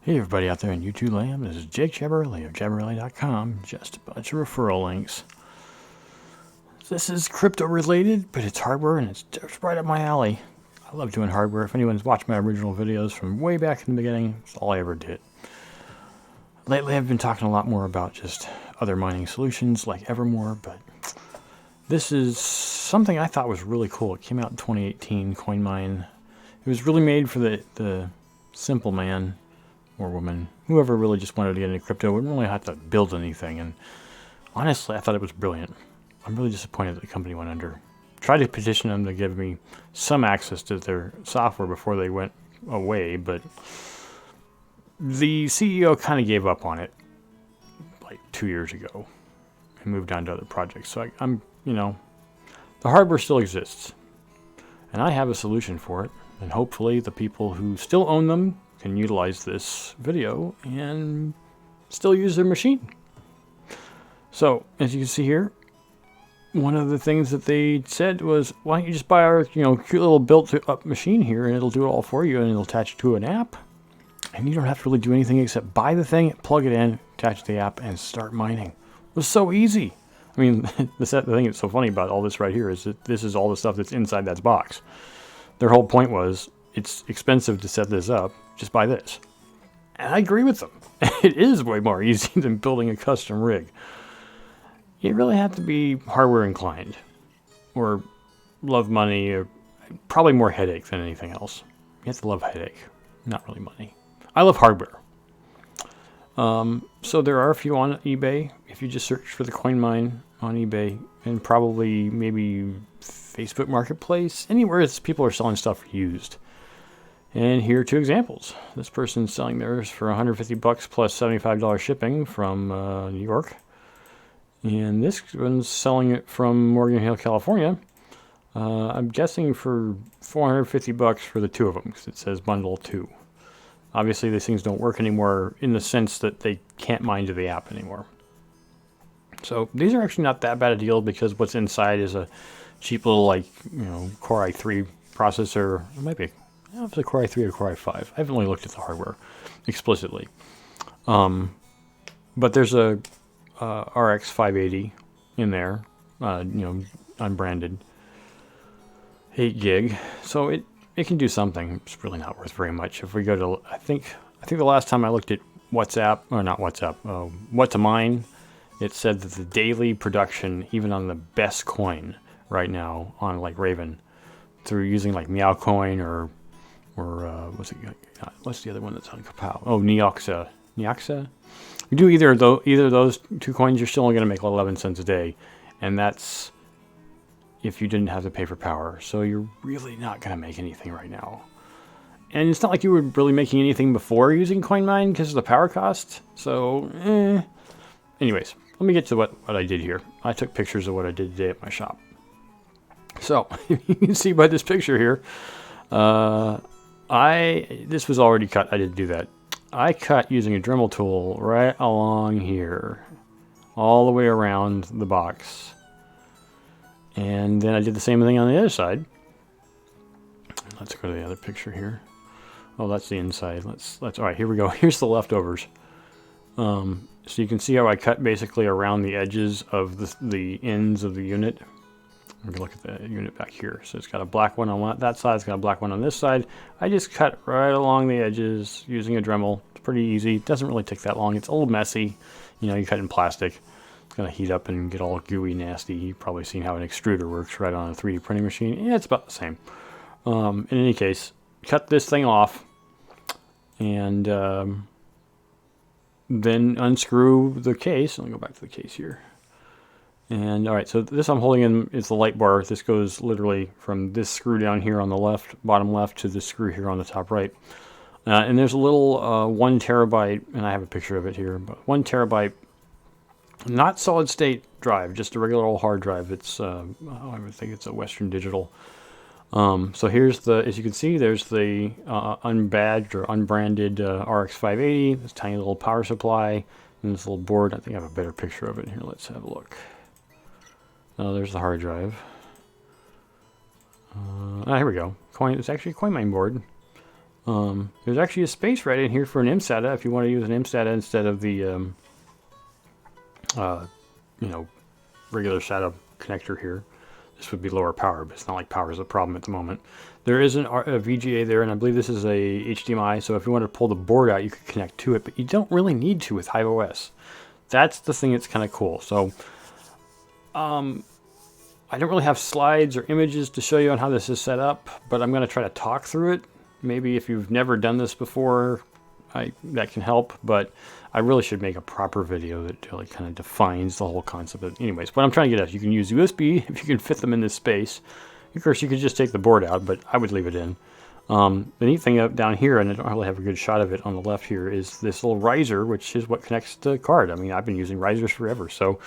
Hey everybody out there in YouTube land, this is Jake Jabarelli of Jabarelli.com, just a bunch of referral links. This is crypto related, but it's hardware and it's just right up my alley. I love doing hardware. If anyone's watched my original videos from way back in the beginning, it's all I ever did. Lately I've been talking a lot more about just other mining solutions like Evermore, but this is something I thought was really cool. It came out in 2018, Coinmine. It was really made for the simple man or woman, whoever really just wanted to get into crypto, wouldn't really have to build anything. And honestly, I thought it was brilliant. I'm really disappointed that the company went under. Tried to petition them to give me some access to their software before they went away, but the CEO kind of gave up on it like 2 years ago and moved on to other projects. So I'm, the hardware still exists, and I have a solution for it. And hopefully the people who still own them can utilize this video and still use their machine. So, as you can see here, one of the things that they said was, why don't you just buy our, cute little built-up machine here, and it'll do it all for you, and it'll attach it to an app, and you don't have to really do anything except buy the thing, plug it in, attach the app, and start mining. It was so easy. I mean, the thing that's so funny about all this right here is that this is all the stuff that's inside that box. Their whole point was, it's expensive to set this up, just buy this. And I agree with them. It is way more easy than building a custom rig. You really have to be hardware inclined, or love money, or probably more headache than anything else. You have to love headache, not really money. I love hardware. So there are a few on eBay. If you just search for the Coinmine on eBay, and probably maybe Facebook Marketplace, anywhere people are selling stuff used. And here are two examples. This person's selling theirs for $150 plus $75 shipping from New York. And this one's selling it from Morgan Hill, California. I'm guessing for $450 for the two of them, because it says bundle 2. Obviously, these things don't work anymore in the sense that they can't mine to the app anymore. So these are actually not that bad a deal, because what's inside is a cheap little, Core i3 processor. It might be, I don't know if it's a Core i3 or Core i5. I haven't really looked at the hardware explicitly. But there's a RX 580 in there, unbranded, 8 gig. So it can do something. It's really not worth very much. If we go to, I think the last time I looked at what to mine, it said that the daily production, even on the best coin right now on like Raven, through using like Meowcoin or what's the other one that's on Kapow? Oh, Neoxa. You do either of those two coins, you're still only going to make 11 cents a day, and that's if you didn't have to pay for power. So you're really not going to make anything right now. And it's not like you were really making anything before using Coinmine because of the power cost. So, anyways, let me get to what I did here. I took pictures of what I did today at my shop. So, you can see by this picture here, this was already cut. I didn't do that. I cut using a Dremel tool right along here, all the way around the box. And then I did the same thing on the other side. Let's go to the other picture here. Oh, that's the inside. Let's all right, here we go. Here's the leftovers. So you can see how I cut basically around the edges of the ends of the unit. We can look at the unit back here. So it's got a black one on that side. It's got a black one on this side. I just cut right along the edges using a Dremel. It's pretty easy. It doesn't really take that long. It's a little messy. You cut in plastic. It's going to heat up and get all gooey, nasty. You've probably seen how an extruder works right on a 3D printing machine. Yeah, it's about the same. In any case, cut this thing off and then unscrew the case. Let me go back to the case here. And all right, so this I'm holding in is the light bar. This goes literally from this screw down here on the left, bottom left, to this screw here on the top right. And there's a little 1 terabyte, and I have a picture of it here, but 1 terabyte, not solid state drive, just a regular old hard drive. It's, I would think it's a Western Digital. So here's as you can see, there's the unbadged or unbranded RX 580, this tiny little power supply, and this little board. I think I have a better picture of it here. Let's have a look. Oh, there's the hard drive. Here we go. It's actually a Coinmine board. There's actually a space right in here for an MSATA if you want to use an MSATA instead of the, regular SATA connector here. This would be lower power, but it's not like power is a problem at the moment. There is a VGA there, and I believe this is a HDMI, so if you want to pull the board out, you could connect to it, but you don't really need to with Hive OS. That's the thing that's kind of cool. So, I don't really have slides or images to show you on how this is set up, but I'm going to try to talk through it. Maybe if you've never done this before, that can help, but I really should make a proper video that really kind of defines the whole concept. Anyways, what I'm trying to get at, you can use USB if you can fit them in this space. Of course, you could just take the board out, but I would leave it in. The neat thing up down here, and I don't really have a good shot of it on the left here, is this little riser, which is what connects the card. I mean, I've been using risers forever, so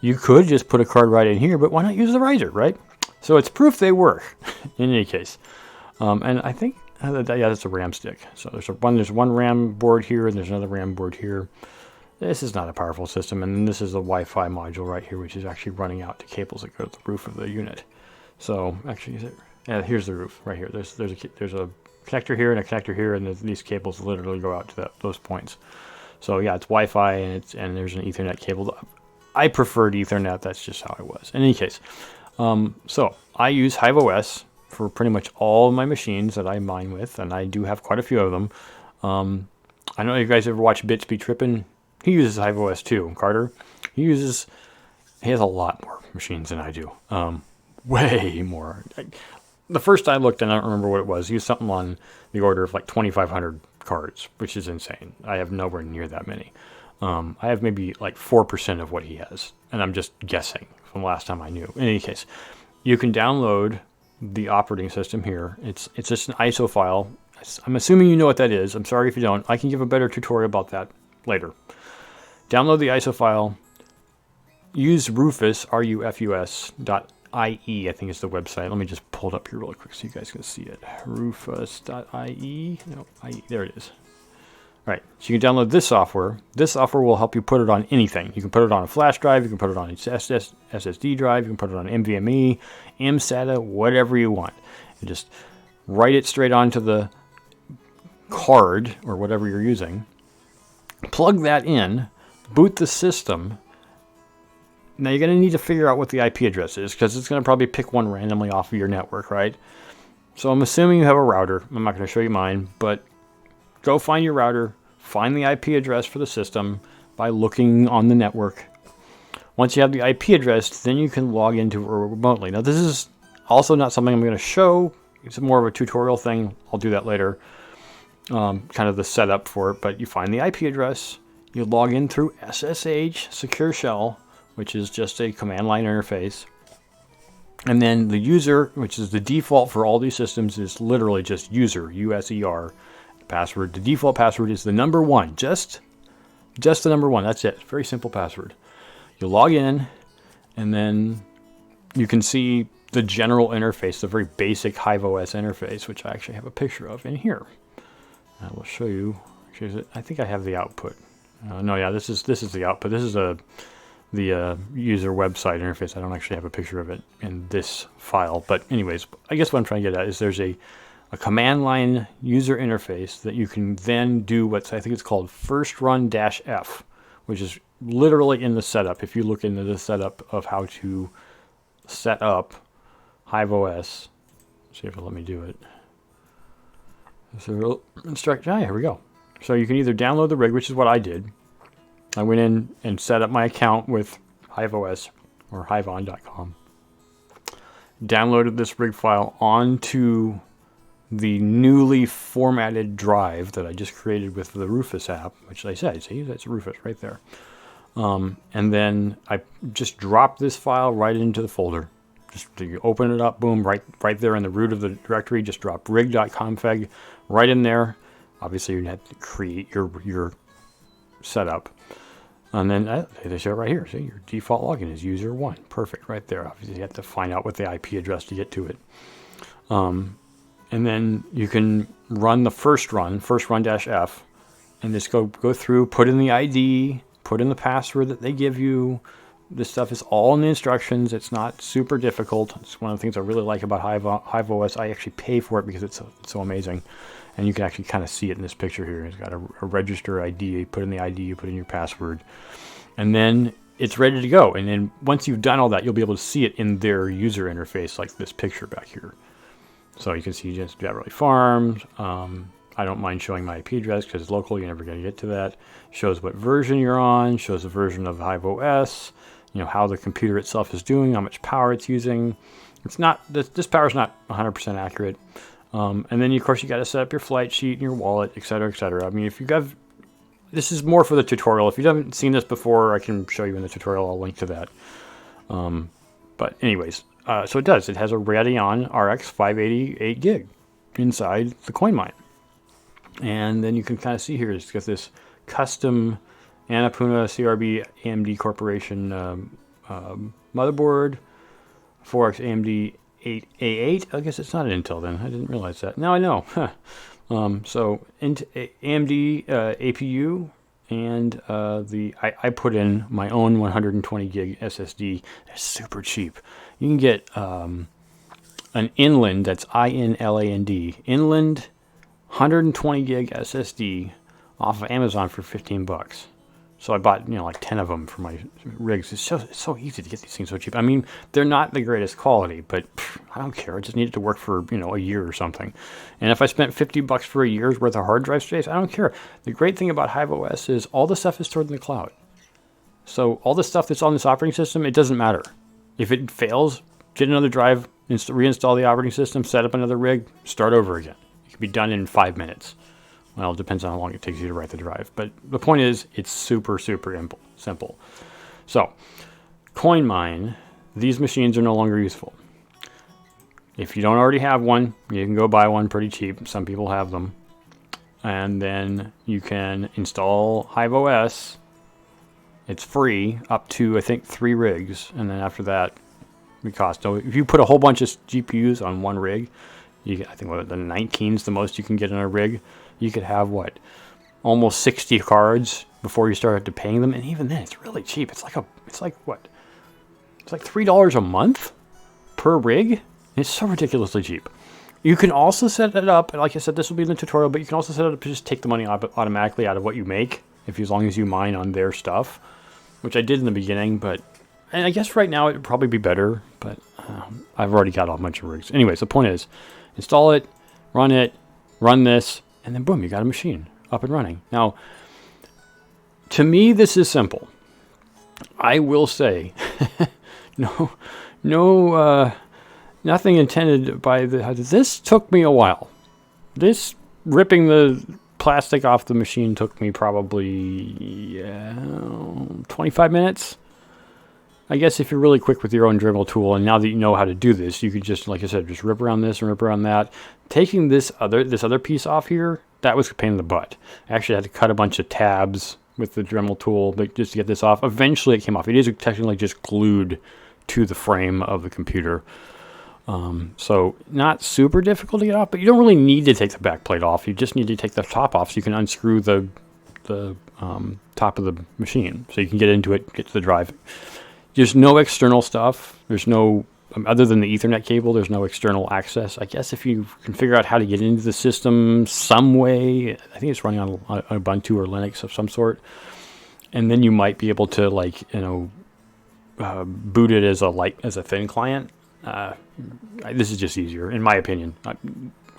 you could just put a card right in here, but why not use the riser, right? So it's proof they work, in any case. And I think, yeah, that's a RAM stick. So there's one RAM board here, and there's another RAM board here. This is not a powerful system, and then this is the Wi-Fi module right here, which is actually running out to cables that go to the roof of the unit. So actually, yeah, here's the roof right here. There's a connector here and a connector here, and these cables literally go out to those points. So yeah, it's Wi-Fi, and there's an Ethernet cable. I preferred Ethernet. That's just how it was. In any case, so I use Hive OS for pretty much all of my machines that I mine with, and I do have quite a few of them. I know you guys ever watch Bits Be Trippin'. He uses Hive OS too. Carter, he has a lot more machines than I do. Way more. The first I looked, and I don't remember what it was, he used something on the order of like 2,500 cards, which is insane. I have nowhere near that many. I have maybe like 4% of what he has, and I'm just guessing from the last time I knew. In any case, you can download the operating system here. It's just an ISO file. I'm assuming you know what that is. I'm sorry if you don't. I can give a better tutorial about that later. Download the ISO file. Use Rufus, rufus.ie, I think is the website. Let me just pull it up here really quick so you guys can see it. Rufus.ie. No, IE. There it is. All right, so you can download this software. This software will help you put it on anything. You can put it on a flash drive, you can put it on an SSD drive, you can put it on NVMe, MSATA, whatever you want. And just write it straight onto the card or whatever you're using. Plug that in, boot the system. Now you're going to need to figure out what the IP address is because it's going to probably pick one randomly off of your network, right? So I'm assuming you have a router. I'm not going to show you mine, but go find your router, find the IP address for the system by looking on the network. Once you have the IP address, then you can log into it remotely. Now, this is also not something I'm going to show. It's more of a tutorial thing. I'll do that later, kind of the setup for it. But you find the IP address, you log in through SSH Secure Shell, which is just a command line interface. And then the user, which is the default for all these systems, is literally just user, USER. Password. The default password is the number one. Just the number one. That's it. Very simple password. You log in, and then you can see the general interface, the very basic Hive OS interface, which I actually have a picture of in here. I will show you. I think I have the output. No, yeah, this is the output. This is the user website interface. I don't actually have a picture of it in this file, but anyways, I guess what I'm trying to get at is there's a command line user interface that you can then do what I think it's called first run -f, which is literally in the setup. If you look into the setup of how to set up Hive OS, see if it'll let me do it. So here we go. So you can either download the rig, which is what I did. I went in and set up my account with Hive OS or hiveon.com. Downloaded this rig file onto the newly formatted drive that I just created with the Rufus app, which I said, see, that's Rufus right there. And then I just dropped this file right into the folder. Just you open it up, boom, right there in the root of the directory. Just drop rig.config right in there. Obviously, you have to create your setup. And then they show it right here. See, your default login is user 1. Perfect, right there. Obviously, you have to find out what the IP address to get to it. And then you can run the first run -f, and just go through, put in the ID, put in the password that they give you. This stuff is all in the instructions. It's not super difficult. It's one of the things I really like about Hive OS. I actually pay for it because it's so amazing. And you can actually kind of see it in this picture here. It's got a register ID. You put in the ID, you put in your password, and then it's ready to go. And then once you've done all that, you'll be able to see it in their user interface, like this picture back here. So you can see just Beverly Farms. I don't mind showing my IP address because it's local. You're never going to get to that. Shows what version you're on. Shows the version of Hive OS. You know, how the computer itself is doing, how much power it's using. It's not, this power is not 100% accurate. And then of course you got to set up your flight sheet and your wallet, etc., etc. I mean, if you have, this is more for the tutorial. If you haven't seen this before, I can show you in the tutorial. I'll link to that. But anyways, so it does. It has a Radeon RX 580 8GB inside the Coinmine. And then you can kind of see here, it's got this custom Annapurna CRB AMD Corporation motherboard, 4X AMD 8A8. I guess it's not an Intel then. I didn't realize that. Now I know. So AMD APU, and I put in my own 120 gig SSD. It's super cheap. You can get an Inland, that's INLAND, Inland 120 gig SSD off of Amazon for $15. So I bought, like 10 of them for my rigs. It's so easy to get these things so cheap. I mean, they're not the greatest quality, but I don't care. I just need it to work for, a year or something. And if I spent $50 for a year's worth of hard drive space, I don't care. The great thing about Hive OS is all the stuff is stored in the cloud. So all the stuff that's on this operating system, it doesn't matter. If it fails, get another drive, reinstall the operating system, set up another rig, start over again. It can be done in 5 minutes. Well, it depends on how long it takes you to write the drive. But the point is, it's super, super simple. So, Coinmine, these machines are no longer useful. If you don't already have one, you can go buy one pretty cheap. Some people have them. And then you can install Hive OS. It's free up to, I think, 3 rigs. And then after that, it costs. So if you put a whole bunch of GPUs on one rig, I think the 19 is the most you can get in a rig. You could have almost 60 cards before you start to paying them, and even then, it's really cheap. It's like $3 a month per rig. It's so ridiculously cheap. You can also set it up, and like I said, this will be in the tutorial, but you can also set it up to just take the money automatically out of what you make, as long as you mine on their stuff, which I did in the beginning. And I guess right now it would probably be better, but I've already got a bunch of rigs. Anyways, the point is, install it, run this. And then boom, you got a machine up and running. Now, to me, this is simple. I will say, nothing intended by this took me a while. This ripping the plastic off the machine took me probably 25 minutes. I guess if you're really quick with your own Dremel tool, and now that you know how to do this, you could just, like I said, just rip around this and rip around that. Taking this other piece off here, that was a pain in the butt. I actually had to cut a bunch of tabs with the Dremel tool just to get this off. Eventually it came off. It is technically just glued to the frame of the computer. So not super difficult to get off, but you don't really need to take the back plate off. You just need to take the top off so you can unscrew the top of the machine. So you can get into it, get to the drive. There's no external stuff. There's no, other than the Ethernet cable, there's no external access. I guess if you can figure out how to get into the system some way, I think it's running on Ubuntu or Linux of some sort, and then you might be able to boot it as a thin client. This is just easier, in my opinion.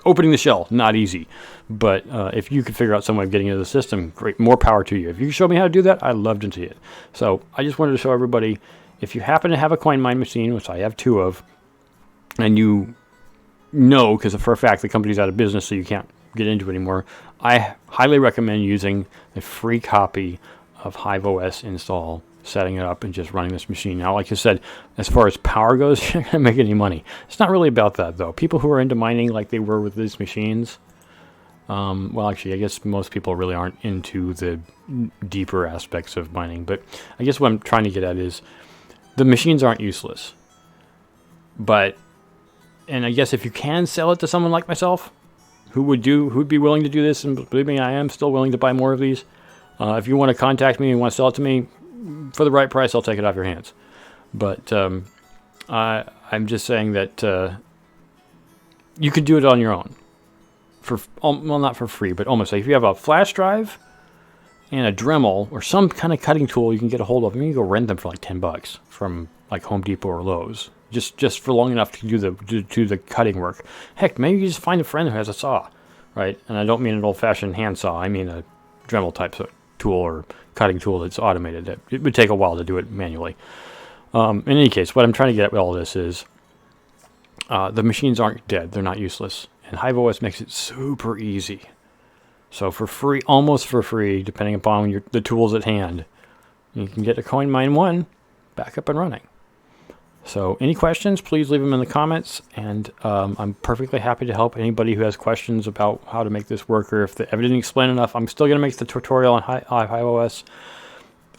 Opening the shell, not easy, but if you could figure out some way of getting into the system, great, more power to you. If you can show me how to do that, I'd love to see it. So I just wanted to show everybody, if you happen to have a Coinmine machine, which I have 2 of, and you know, because for a fact the company's out of business, so you can't get into it anymore, I highly recommend using a free copy of Hive OS install, setting it up, and just running this machine. Now, like I said, as far as power goes, you're not going to make any money. It's not really about that, though. People who are into mining like they were with these machines, well, actually, I guess most people really aren't into the deeper aspects of mining. But I guess what I'm trying to get at is the machines aren't useless. And I guess if you can sell it to someone like myself, who'd be willing to do this, and believe me, I am still willing to buy more of these. If you want to contact me and want to sell it to me, for the right price, I'll take it off your hands. But I'm just saying that you could do it on your own for, well, not for free, but almost. Like if you have a flash drive and a Dremel or some kind of cutting tool you can get a hold of, you can go rent them for like $10 from like Home Depot or Lowe's, just for long enough to do the cutting work. Heck, maybe you just find a friend who has a saw, right? And I don't mean an old-fashioned hand saw. I mean a Dremel type tool or cutting tool that's automated. It would take a while to do it manually. In any case, what I'm trying to get at with all this is the machines aren't dead. They're not useless. And Hive OS makes it super easy. So for free, almost for free, depending upon the tools at hand, you can get a Coinmine One back up and running. So any questions, please leave them in the comments. And I'm perfectly happy to help anybody who has questions about how to make this work, or if I didn't explain enough, I'm still going to make the tutorial on Hive OS.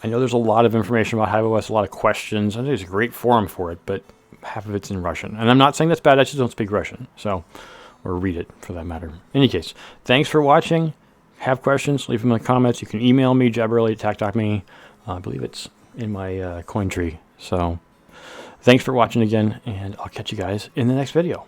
I know there's a lot of information about Hive OS, a lot of questions. I think there's a great forum for it, but half of it's in Russian. And I'm not saying that's bad, I just don't speak Russian. So, or read it for that matter. In any case, thanks for watching. Have questions, leave them in the comments. You can email me, jabberelly@tac.me. I believe it's in my coin tree. So, thanks for watching again, and I'll catch you guys in the next video.